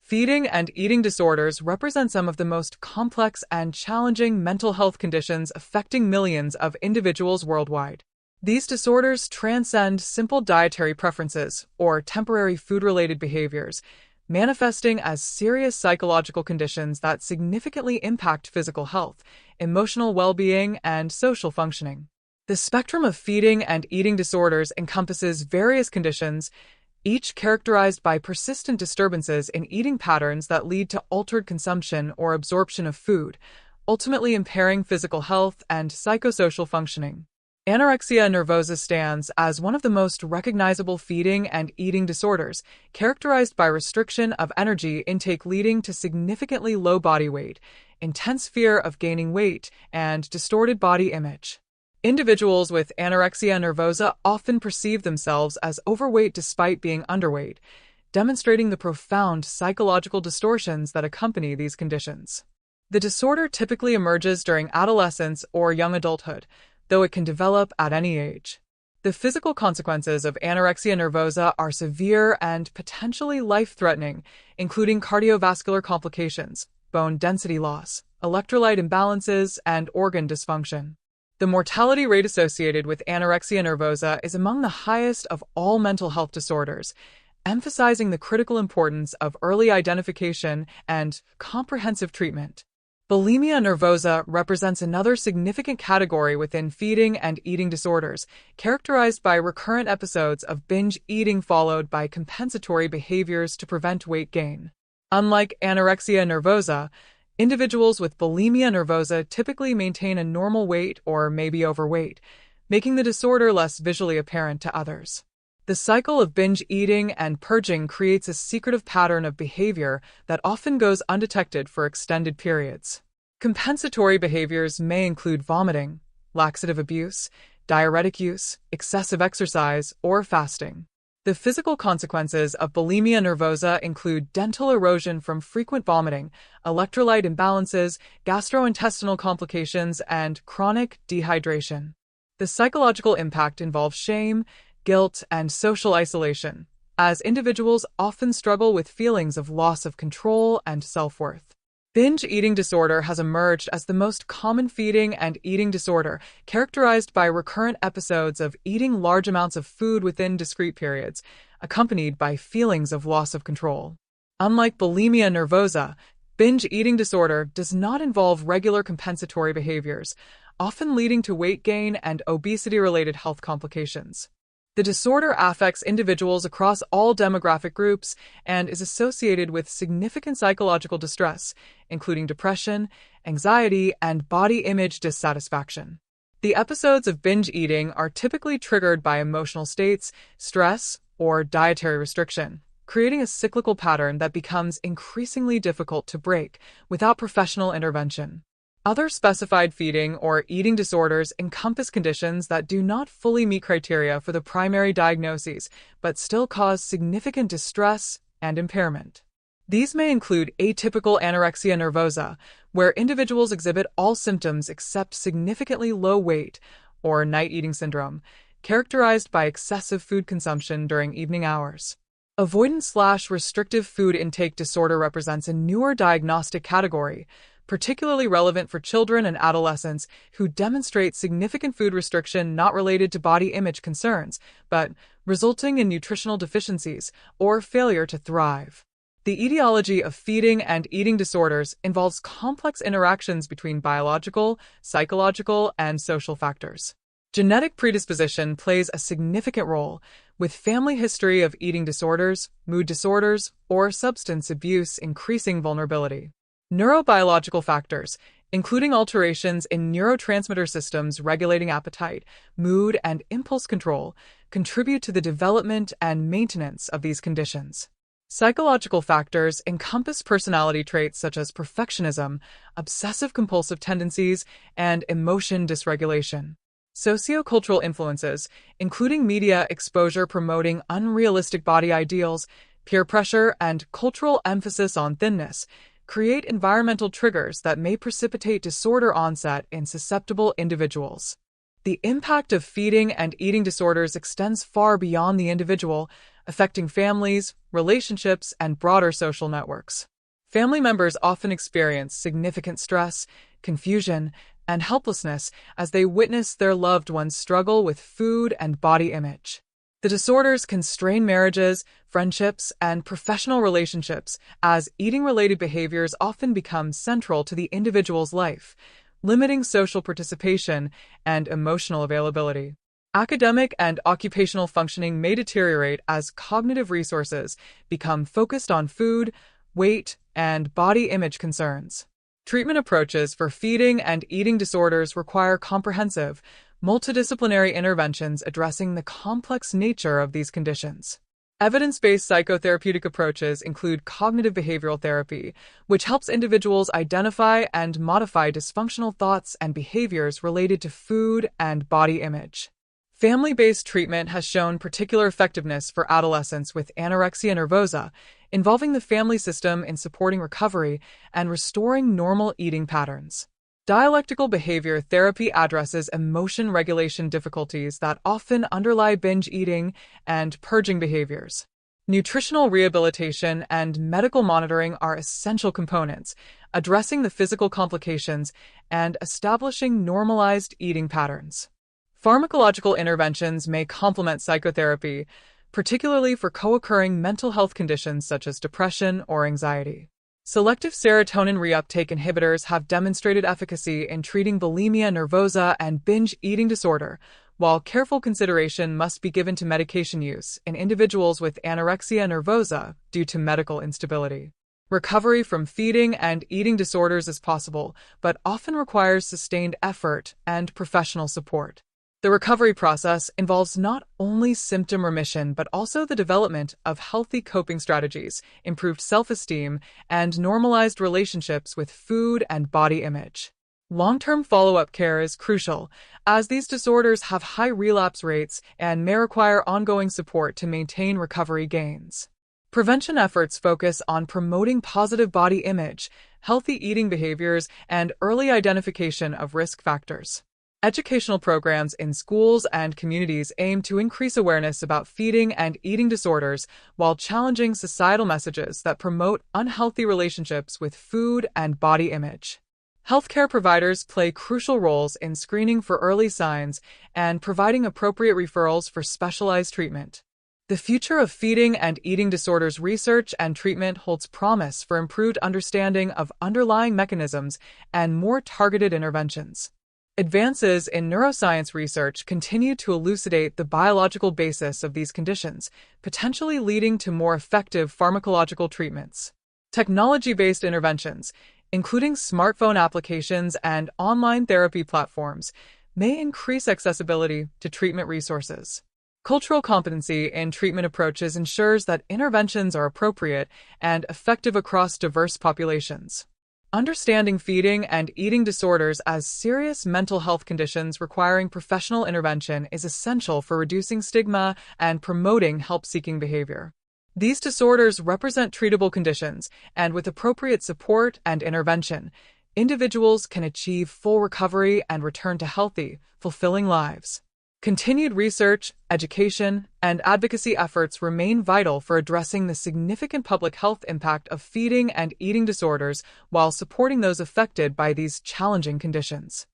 Feeding and eating disorders represent some of the most complex and challenging mental health conditions affecting millions of individuals worldwide. These disorders transcend simple dietary preferences or temporary food-related behaviors, manifesting as serious psychological conditions that significantly impact physical health, emotional well-being, and social functioning. The spectrum of feeding and eating disorders encompasses various conditions, each characterized by persistent disturbances in eating patterns that lead to altered consumption or absorption of food, ultimately impairing physical health and psychosocial functioning. Anorexia nervosa stands as one of the most recognizable feeding and eating disorders, characterized by restriction of energy intake leading to significantly low body weight, intense fear of gaining weight, and distorted body image. Individuals with anorexia nervosa often perceive themselves as overweight despite being underweight, demonstrating the profound psychological distortions that accompany these conditions. The disorder typically emerges during adolescence or young adulthood, though it can develop at any age. The physical consequences of anorexia nervosa are severe and potentially life-threatening, including cardiovascular complications, bone density loss, electrolyte imbalances, and organ dysfunction. The mortality rate associated with anorexia nervosa is among the highest of all mental health disorders, emphasizing the critical importance of early identification and comprehensive treatment. Bulimia nervosa represents another significant category within feeding and eating disorders, characterized by recurrent episodes of binge eating followed by compensatory behaviors to prevent weight gain. Unlike anorexia nervosa, individuals with bulimia nervosa typically maintain a normal weight or may be overweight, making the disorder less visually apparent to others. The cycle of binge eating and purging creates a secretive pattern of behavior that often goes undetected for extended periods. Compensatory behaviors may include vomiting, laxative abuse, diuretic use, excessive exercise, or fasting. The physical consequences of bulimia nervosa include dental erosion from frequent vomiting, electrolyte imbalances, gastrointestinal complications, and chronic dehydration. The psychological impact involves shame, guilt, and social isolation, as individuals often struggle with feelings of loss of control and self-worth. Binge eating disorder has emerged as the most common feeding and eating disorder, characterized by recurrent episodes of eating large amounts of food within discrete periods, accompanied by feelings of loss of control. Unlike bulimia nervosa, binge eating disorder does not involve regular compensatory behaviors, often leading to weight gain and obesity-related health complications. The disorder affects individuals across all demographic groups and is associated with significant psychological distress, including depression, anxiety, and body image dissatisfaction. The episodes of binge eating are typically triggered by emotional states, stress, or dietary restriction, creating a cyclical pattern that becomes increasingly difficult to break without professional intervention. Other specified feeding or eating disorders encompass conditions that do not fully meet criteria for the primary diagnoses, but still cause significant distress and impairment. These may include atypical anorexia nervosa, where individuals exhibit all symptoms except significantly low weight, or night eating syndrome, characterized by excessive food consumption during evening hours. Avoidance/restrictive food intake disorder represents a newer diagnostic category, particularly relevant for children and adolescents who demonstrate significant food restriction not related to body image concerns, but resulting in nutritional deficiencies or failure to thrive. The etiology of feeding and eating disorders involves complex interactions between biological, psychological, and social factors. Genetic predisposition plays a significant role, with family history of eating disorders, mood disorders, or substance abuse increasing vulnerability. Neurobiological factors, including alterations in neurotransmitter systems regulating appetite, mood, and impulse control, contribute to the development and maintenance of these conditions. Psychological factors encompass personality traits such as perfectionism, obsessive-compulsive tendencies, and emotion dysregulation. Sociocultural influences, including media exposure promoting unrealistic body ideals, peer pressure, and cultural emphasis on thinness, create environmental triggers that may precipitate disorder onset in susceptible individuals. The impact of feeding and eating disorders extends far beyond the individual, affecting families, relationships, and broader social networks. Family members often experience significant stress, confusion, and helplessness as they witness their loved ones struggle with food and body image. The disorders can strain marriages, friendships, and professional relationships as eating-related behaviors often become central to the individual's life, limiting social participation and emotional availability. Academic and occupational functioning may deteriorate as cognitive resources become focused on food, weight, and body image concerns. Treatment approaches for feeding and eating disorders require comprehensive, multidisciplinary interventions addressing the complex nature of these conditions. Evidence-based psychotherapeutic approaches include cognitive behavioral therapy, which helps individuals identify and modify dysfunctional thoughts and behaviors related to food and body image. Family-based treatment has shown particular effectiveness for adolescents with anorexia nervosa, involving the family system in supporting recovery and restoring normal eating patterns. Dialectical behavior therapy addresses emotion regulation difficulties that often underlie binge eating and purging behaviors. Nutritional rehabilitation and medical monitoring are essential components, addressing the physical complications and establishing normalized eating patterns. Pharmacological interventions may complement psychotherapy, particularly for co-occurring mental health conditions such as depression or anxiety. Selective serotonin reuptake inhibitors have demonstrated efficacy in treating bulimia nervosa and binge eating disorder, while careful consideration must be given to medication use in individuals with anorexia nervosa due to medical instability. Recovery from feeding and eating disorders is possible, but often requires sustained effort and professional support. The recovery process involves not only symptom remission but also the development of healthy coping strategies, improved self-esteem, and normalized relationships with food and body image. Long-term follow-up care is crucial, as these disorders have high relapse rates and may require ongoing support to maintain recovery gains. Prevention efforts focus on promoting positive body image, healthy eating behaviors, and early identification of risk factors. Educational programs in schools and communities aim to increase awareness about feeding and eating disorders while challenging societal messages that promote unhealthy relationships with food and body image. Healthcare providers play crucial roles in screening for early signs and providing appropriate referrals for specialized treatment. The future of feeding and eating disorders research and treatment holds promise for improved understanding of underlying mechanisms and more targeted interventions. Advances in neuroscience research continue to elucidate the biological basis of these conditions, potentially leading to more effective pharmacological treatments. Technology-based interventions, including smartphone applications and online therapy platforms, may increase accessibility to treatment resources. Cultural competency in treatment approaches ensures that interventions are appropriate and effective across diverse populations. Understanding feeding and eating disorders as serious mental health conditions requiring professional intervention is essential for reducing stigma and promoting help-seeking behavior. These disorders represent treatable conditions, and with appropriate support and intervention, individuals can achieve full recovery and return to healthy, fulfilling lives. Continued research, education, and advocacy efforts remain vital for addressing the significant public health impact of feeding and eating disorders while supporting those affected by these challenging conditions.